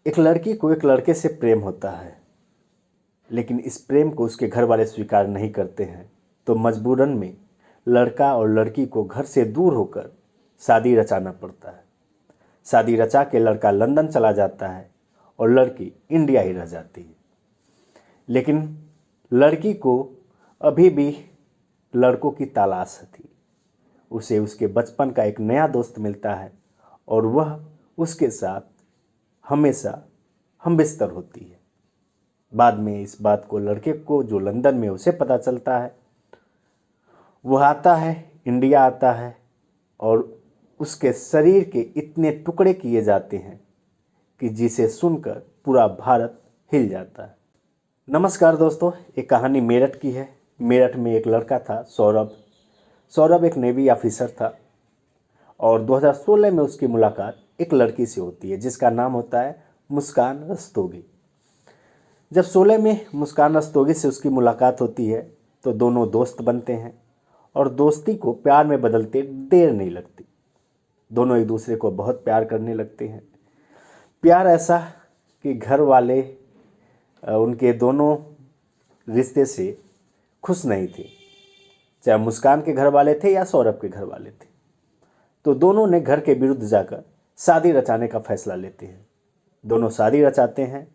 एक लड़की को एक लड़के से प्रेम होता है, लेकिन इस प्रेम को उसके घर वाले स्वीकार नहीं करते हैं। तो मजबूरन में लड़का और लड़की को घर से दूर होकर शादी रचाना पड़ता है। शादी रचा के लड़का लंदन चला जाता है और लड़की इंडिया ही रह जाती है। लेकिन लड़की को अभी भी लड़कों की तलाश थी। उसे उसके बचपन का एक नया दोस्त मिलता है और वह उसके साथ हमेशा हमबिस्तर होती है। बाद में इस बात को लड़के को, जो लंदन में, उसे पता चलता है। वह आता है, इंडिया आता है और उसके शरीर के इतने टुकड़े किए जाते हैं कि जिसे सुनकर पूरा भारत हिल जाता है। नमस्कार दोस्तों, एक कहानी मेरठ की है। मेरठ में एक लड़का था, सौरभ। सौरभ एक नेवी ऑफिसर था और 2016 में उसकी मुलाकात एक लड़की से होती है जिसका नाम होता है मुस्कान रस्तोगी। जब 16 में मुस्कान रस्तोगी से उसकी मुलाकात होती है तो दोनों दोस्त बनते हैं और दोस्ती को प्यार में बदलते देर नहीं लगती। दोनों एक दूसरे को बहुत प्यार करने लगते हैं। प्यार ऐसा कि घर वाले उनके दोनों रिश्ते से खुश नहीं थे, चाहे मुस्कान के घर वाले थे या सौरभ के घर वाले थे। तो दोनों ने घर के विरुद्ध जाकर शादी रचाने का फैसला लेते हैं। दोनों शादी रचाते हैं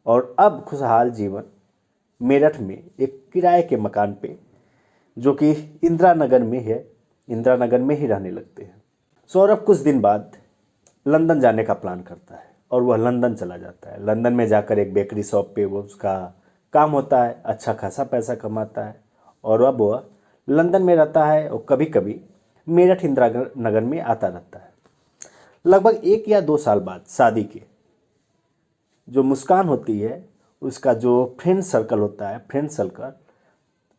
और अब खुशहाल जीवन मेरठ में एक किराए के मकान पे, जो कि इंदिरा नगर में है, इंदिरा नगर में ही रहने लगते हैं। सौरभ कुछ दिन बाद लंदन जाने का प्लान करता है और वह लंदन चला जाता है। लंदन में जाकर एक बेकरी शॉप पे वो उसका काम होता है, अच्छा खासा पैसा कमाता है और अब वह लंदन में रहता है और कभी कभी मेरठ इंदिरा नगर में आता रहता है। लगभग 1 या 2 साल बाद शादी के, जो मुस्कान होती है उसका जो फ्रेंड सर्कल होता है, फ्रेंड सर्कल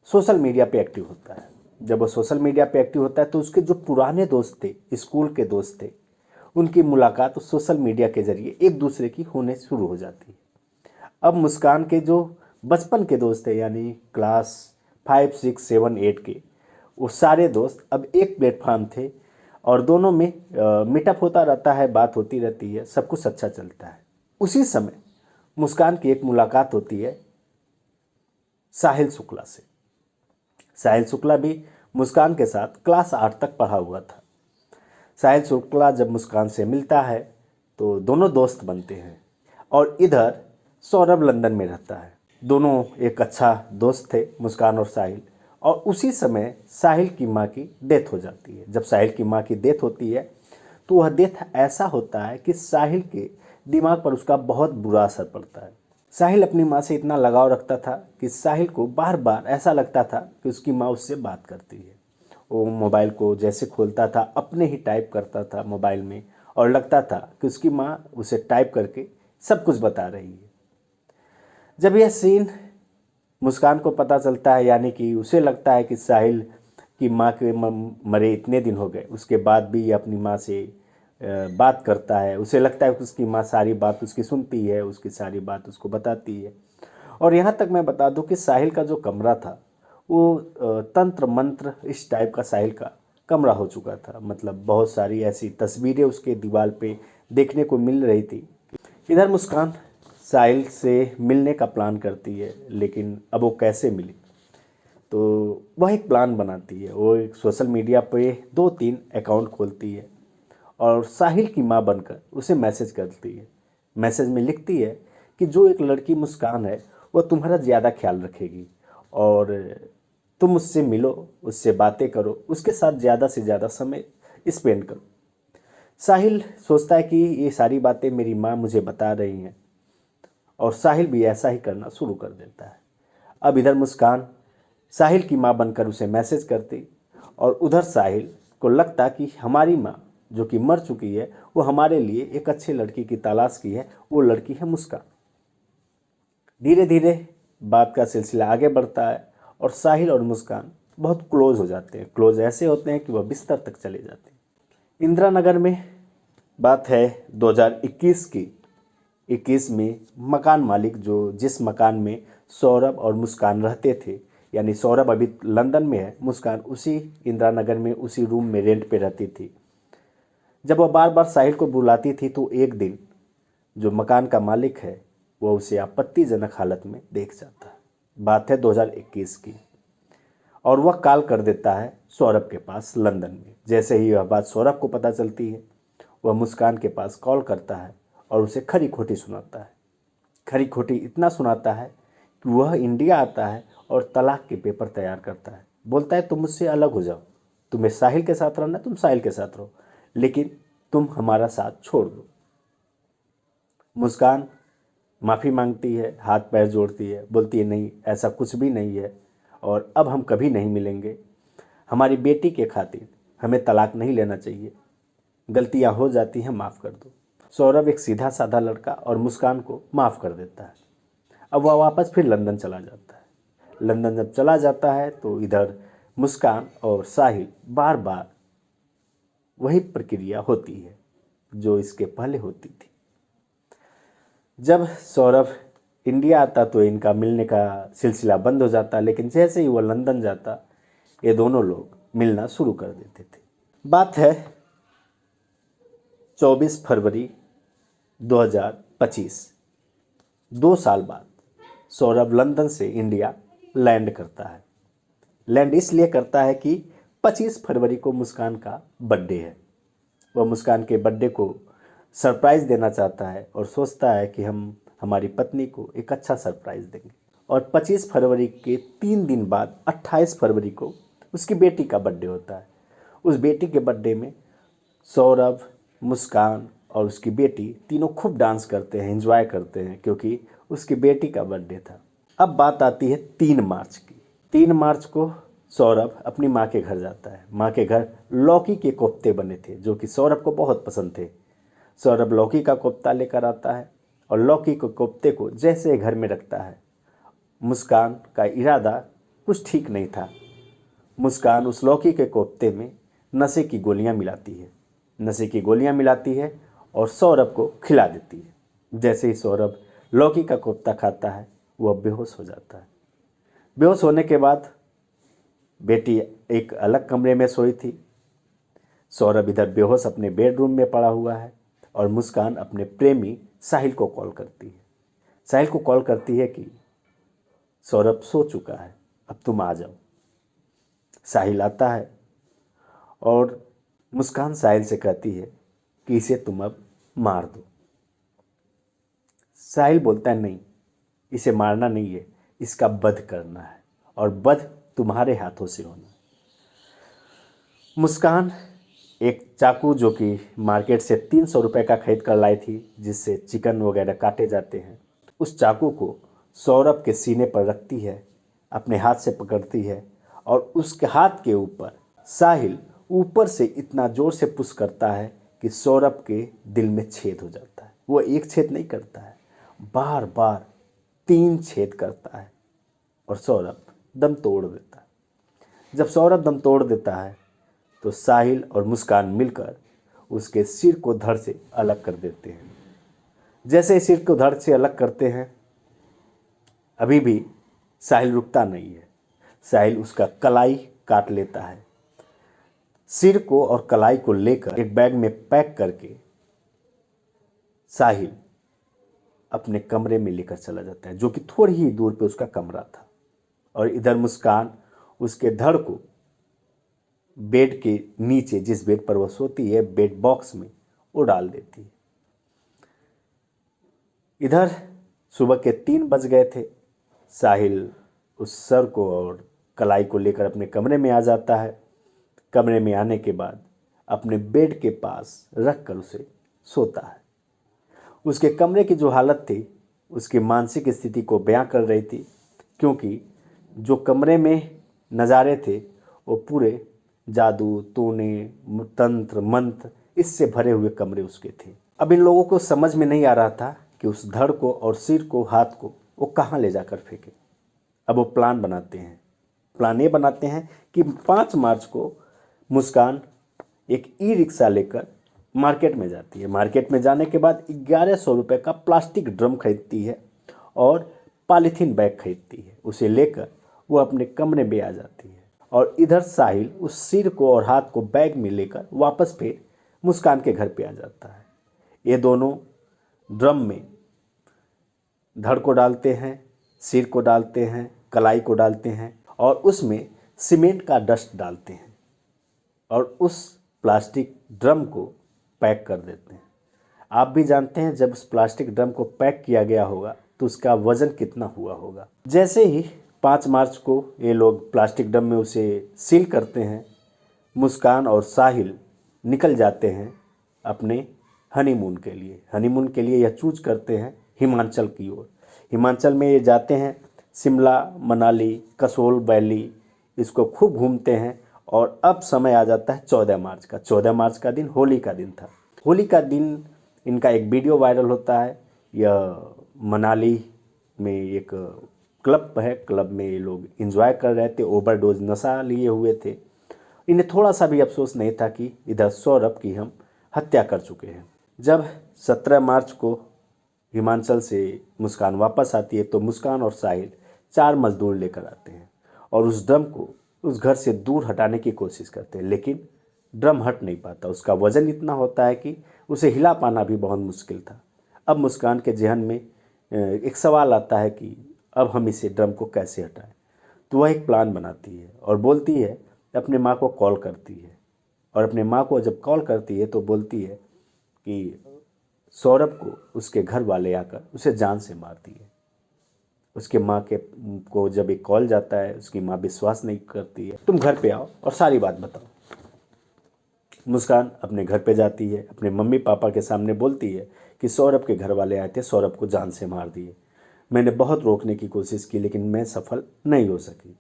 सोशल मीडिया पे एक्टिव होता है। जब वो सोशल मीडिया पे एक्टिव होता है तो उसके जो पुराने दोस्त थे, स्कूल के दोस्त थे, उनकी मुलाकात उस सोशल मीडिया के जरिए एक दूसरे की होने शुरू हो जाती है। अब मुस्कान के जो बचपन के दोस्त थे, यानी क्लास 5, 6, 7, 8 के, वो सारे दोस्त अब एक प्लेटफॉर्म थे और दोनों में मीटअप होता रहता है, बात होती रहती है, सब कुछ अच्छा चलता है। उसी समय मुस्कान की एक मुलाकात होती है साहिल शुक्ला से। साहिल शुक्ला भी मुस्कान के साथ क्लास 8 तक पढ़ा हुआ था। साहिल शुक्ला जब मुस्कान से मिलता है तो दोनों दोस्त बनते हैं और इधर सौरभ लंदन में रहता है। दोनों एक अच्छा दोस्त थे, मुस्कान और साहिल। और उसी समय साहिल की माँ की डेथ हो जाती है। जब साहिल की माँ की डेथ होती है तो वह डेथ ऐसा होता है कि साहिल के दिमाग पर उसका बहुत बुरा असर पड़ता है। साहिल अपनी माँ से इतना लगाव रखता था कि साहिल को बार बार ऐसा लगता था कि उसकी माँ उससे बात करती है। वो मोबाइल को जैसे खोलता था, अपने ही टाइप करता था मोबाइल में और लगता था कि उसकी माँ उसे टाइप करके सब कुछ बता रही है। जब यह सीन मुस्कान को पता चलता है, यानी कि उसे लगता है कि साहिल की माँ के मरे इतने दिन हो गए, उसके बाद भी ये अपनी माँ से बात करता है। उसे लगता है कि उसकी माँ सारी बात उसकी सुनती है, उसकी सारी बात उसको बताती है। और यहाँ तक मैं बता दूं कि साहिल का जो कमरा था वो तंत्र मंत्र इस टाइप का साहिल का कमरा हो चुका था। मतलब बहुत सारी ऐसी तस्वीरें उसके दीवार पे देखने को मिल रही थी। इधर मुस्कान साहिल से मिलने का प्लान करती है, लेकिन अब वो कैसे मिली, तो वह एक प्लान बनाती है। वो एक सोशल मीडिया पे 2-3 अकाउंट खोलती है और साहिल की माँ बनकर उसे मैसेज करती है। मैसेज में लिखती है कि जो एक लड़की मुस्कान है वह तुम्हारा ज़्यादा ख्याल रखेगी और तुम उससे मिलो, उससे बातें करो, उसके साथ ज़्यादा से ज़्यादा समय स्पेंड करो। साहिल सोचता है कि ये सारी बातें मेरी माँ मुझे बता रही हैं और साहिल भी ऐसा ही करना शुरू कर देता है। अब इधर मुस्कान साहिल की माँ बनकर उसे मैसेज करती और उधर साहिल को लगता कि हमारी माँ जो कि मर चुकी है वो हमारे लिए एक अच्छे लड़की की तलाश की है, वो लड़की है मुस्कान। धीरे धीरे बात का सिलसिला आगे बढ़ता है और साहिल और मुस्कान बहुत क्लोज हो जाते हैं। क्लोज ऐसे होते हैं कि वह बिस्तर तक चले जाते हैं। इंदिरा नगर में बात है 2021 की। 21 में मकान मालिक, जो जिस मकान में सौरभ और मुस्कान रहते थे, यानी सौरभ अभी लंदन में है, मुस्कान उसी इंदिरा नगर में उसी रूम में रेंट पे रहती थी। जब वह बार बार साहिल को बुलाती थी तो एक दिन जो मकान का मालिक है वह उसे आपत्तिजनक हालत में देख जाता है। बात है 2021 की, और वह कॉल कर देता है सौरभ के पास लंदन में। जैसे ही यह बात सौरभ को पता चलती है, वह मुस्कान के पास कॉल करता है और उसे खरी खोटी सुनाता है। खरी खोटी इतना सुनाता है कि वह इंडिया आता है और तलाक के पेपर तैयार करता है। बोलता है तुम मुझसे अलग हो जाओ, तुम्हें साहिल के साथ रहना, तुम साहिल के साथ रहो, लेकिन तुम हमारा साथ छोड़ दो। मुस्कान माफ़ी मांगती है, हाथ पैर जोड़ती है, बोलती है नहीं, ऐसा कुछ भी नहीं है और अब हम कभी नहीं मिलेंगे। हमारी बेटी के खातिर हमें तलाक नहीं लेना चाहिए, गलतियां हो जाती हैं, माफ़ कर दो। सौरभ एक सीधा साधा लड़का और मुस्कान को माफ़ कर देता है। अब वह वापस फिर लंदन चला जाता है। लंदन जब चला जाता है तो इधर मुस्कान और साहिल बार बार वही प्रक्रिया होती है जो इसके पहले होती थी। जब सौरभ इंडिया आता तो इनका मिलने का सिलसिला बंद हो जाता, लेकिन जैसे ही वो लंदन जाता ये दोनों लोग मिलना शुरू कर देते थे। बात है 24 फरवरी 2025। 2 साल बाद सौरभ लंदन से इंडिया लैंड करता है। लैंड इसलिए करता है कि 25 फरवरी को मुस्कान का बर्थडे है। वह मुस्कान के बर्थडे को सरप्राइज़ देना चाहता है और सोचता है कि हम हमारी पत्नी को एक अच्छा सरप्राइज़ देंगे। और 25 फरवरी के 3 दिन बाद 28 फरवरी को उसकी बेटी का बर्थडे होता है। उस बेटी के बर्थडे में सौरभ, मुस्कान और उसकी बेटी तीनों खूब डांस करते हैं, एंजॉय करते हैं, क्योंकि उसकी बेटी का बर्थडे था। अब बात आती है 3 मार्च की। 3 मार्च को सौरभ अपनी माँ के घर जाता है। माँ के घर लौकी के कोफ्ते बने थे जो कि सौरभ को बहुत पसंद थे। सौरभ लौकी का कोफ्ता लेकर आता है और लौकी के कोफ्ते को जैसे घर में रखता है, मुस्कान का इरादा कुछ ठीक नहीं था। मुस्कान उस लौकी के कोफ्ते में नशे की गोलियां मिलाती है। नशे की गोलियां मिलाती है और सौरभ को खिला देती है। जैसे ही सौरभ लौकी का कोफ्ता खाता है वह बेहोश हो जाता है। बेहोश होने के बाद बेटी एक अलग कमरे में सोई थी। सौरभ इधर बेहोश अपने बेडरूम में पड़ा हुआ है और मुस्कान अपने प्रेमी साहिल को कॉल करती है। साहिल को कॉल करती है कि सौरभ सो चुका है, अब तुम आ जाओ। साहिल आता है और मुस्कान साहिल से कहती है कि इसे तुम अब मार दो। साहिल बोलता है नहीं, इसे मारना नहीं है, इसका वध करना है और वध तुम्हारे हाथों से होना। मुस्कान एक चाकू जो कि मार्केट से 300 रुपये का खरीद कर लाई थी, जिससे चिकन वगैरह काटे जाते हैं, उस चाकू को सौरभ के सीने पर रखती है, अपने हाथ से पकड़ती है और उसके हाथ के ऊपर साहिल ऊपर से इतना ज़ोर से पुश करता है कि सौरभ के दिल में छेद हो जाता है। वो एक छेद नहीं करता है, बार बार 3 छेद करता है और सौरभ दम तोड़ देता है। जब सौरभ दम तोड़ देता है तो साहिल और मुस्कान मिलकर उसके सिर को धड़ से अलग कर देते हैं। जैसे ही सिर को धड़ से अलग करते हैं, अभी भी साहिल रुकता नहीं है। साहिल उसका कलाई काट लेता है। सिर को और कलाई को लेकर एक बैग में पैक करके साहिल अपने कमरे में लेकर चला जाता है, जो कि थोड़ी ही दूर पे उसका कमरा था। और इधर मुस्कान उसके धड़ को बेड के नीचे, जिस बेड पर वह सोती है, बेड बॉक्स में वो डाल देती है। इधर सुबह के 3 बज गए थे। साहिल उस सर को और कलाई को लेकर अपने कमरे में आ जाता है। कमरे में आने के बाद अपने बेड के पास रख कर उसे सोता है। उसके कमरे की जो हालत थी उसकी मानसिक स्थिति को बयां कर रही थी, क्योंकि जो कमरे में नज़ारे थे वो पूरे जादू, टोने, तंत्र, मंत्र इससे भरे हुए कमरे उसके थे। अब इन लोगों को समझ में नहीं आ रहा था कि उस धड़ को और सिर को, हाथ को वो कहाँ ले जाकर फेंके। अब वो प्लान बनाते हैं। प्लान ये बनाते हैं कि 5 मार्च को मुस्कान एक ई रिक्शा लेकर मार्केट में जाती है। मार्केट में जाने के बाद 1100 रुपये का प्लास्टिक ड्रम खरीदती है और पॉलीथीन बैग खरीदती है। उसे लेकर वो अपने कमरे में आ जाती है और इधर साहिल उस सिर को और हाथ को बैग में लेकर वापस फिर मुस्कान के घर पे आ जाता है। ये दोनों ड्रम में धड़ को डालते हैं, सिर को डालते हैं, कलाई को डालते हैं और उसमें सीमेंट का डस्ट डालते हैं और उस प्लास्टिक ड्रम को पैक कर देते हैं। आप भी जानते हैं जब उस प्लास्टिक ड्रम को पैक किया गया होगा तो उसका वज़न कितना हुआ होगा। जैसे ही 5 मार्च को ये लोग प्लास्टिक ड्रम में उसे सील करते हैं, मुस्कान और साहिल निकल जाते हैं अपने हनीमून के लिए। हनीमून के लिए यह चूज करते हैं हिमाचल की ओर। हिमाचल में ये जाते हैं, शिमला, मनाली, कसोल वैली, इसको खूब घूमते हैं। और अब समय आ जाता है 14 मार्च का। 14 मार्च का दिन होली का दिन था। होली का दिन इनका एक वीडियो वायरल होता है। यह मनाली में एक क्लब है, क्लब में ये लोग एंजॉय कर रहे थे, ओवरडोज नशा लिए हुए थे। इन्हें थोड़ा सा भी अफसोस नहीं था कि इधर सौरभ की हम हत्या कर चुके हैं। जब 17 मार्च को हिमाचल से मुस्कान वापस आती है तो मुस्कान और साहिल 4 मजदूर लेकर आते हैं और उस ड्रम को उस घर से दूर हटाने की कोशिश करते हैं, लेकिन ड्रम हट नहीं पाता। उसका वज़न इतना होता है कि उसे हिला पाना भी बहुत मुश्किल था। अब मुस्कान के जहन में एक सवाल आता है कि अब हम इसे ड्रम को कैसे हटाएं। तो वह एक प्लान बनाती है और बोलती है, अपने माँ को कॉल करती है और अपने माँ को जब कॉल करती है तो बोलती है कि सौरभ को उसके घर वाले आकर उसे जान से मार दिए। उसके माँ के को जब एक कॉल जाता है, उसकी माँ विश्वास नहीं करती है। तुम घर पे आओ और सारी बात बताओ। मुस्कान अपने घर पे जाती है, अपने मम्मी पापा के सामने बोलती है कि सौरभ के घर वाले आए थे, सौरभ को जान से मार दिए। मैंने बहुत रोकने की कोशिश की लेकिन मैं सफल नहीं हो सकी।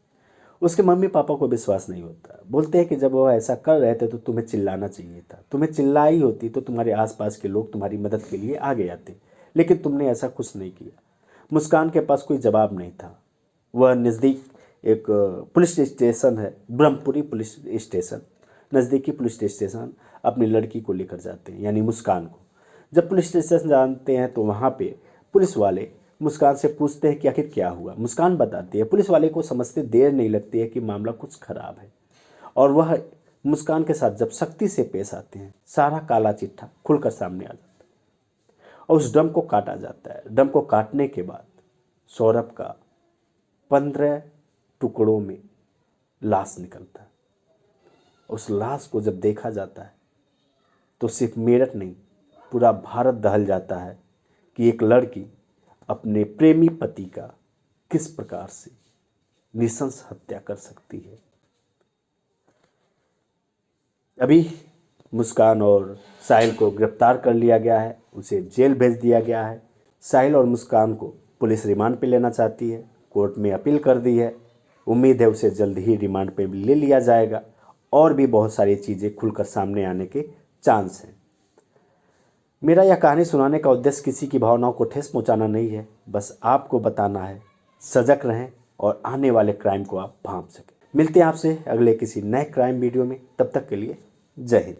उसके मम्मी पापा को विश्वास नहीं होता। बोलते हैं कि जब वो ऐसा कर रहे थे तो तुम्हें चिल्लाना चाहिए था। तुम्हें चिल्लाई होती तो तुम्हारे आसपास के लोग तुम्हारी मदद के लिए आगे आते, लेकिन तुमने ऐसा कुछ नहीं किया। मुस्कान के पास कोई जवाब नहीं था। वह नज़दीक एक पुलिस स्टेशन है, ब्रह्मपुरी पुलिस स्टेशन, नज़दीकी पुलिस स्टेशन अपनी लड़की को लेकर जाते हैं, यानी मुस्कान को। जब पुलिस स्टेशन जानते हैं तो वहाँ पे पुलिस वाले मुस्कान से पूछते हैं कि आखिर क्या हुआ। मुस्कान बताती है। पुलिस वाले को समझते देर नहीं लगती है कि मामला कुछ खराब है और वह मुस्कान के साथ जब सख्ती से पेश आते हैं, सारा काला चिट्ठा खुलकर सामने आ जाता है और उस ड्रम को काटा जाता है। ड्रम को काटने के बाद सौरभ का 15 टुकड़ों में लाश निकलता है। उस लाश को जब देखा जाता है तो सिर्फ मेरठ नहीं, पूरा भारत दहल जाता है कि एक लड़की अपने प्रेमी पति का किस प्रकार से नृशंस हत्या कर सकती है। अभी मुस्कान और साहिल को गिरफ्तार कर लिया गया है, उसे जेल भेज दिया गया है। साहिल और मुस्कान को पुलिस रिमांड पे लेना चाहती है, कोर्ट में अपील कर दी है। उम्मीद है उसे जल्द ही रिमांड पे ले लिया जाएगा और भी बहुत सारी चीज़ें खुलकर सामने आने के चांस हैं। मेरा यह कहानी सुनाने का उद्देश्य किसी की भावनाओं को ठेस पहुंचाना नहीं है, बस आपको बताना है सजग रहें और आने वाले क्राइम को आप भांप सकें। मिलते हैं आपसे अगले किसी नए क्राइम वीडियो में, तब तक के लिए जय हिंद।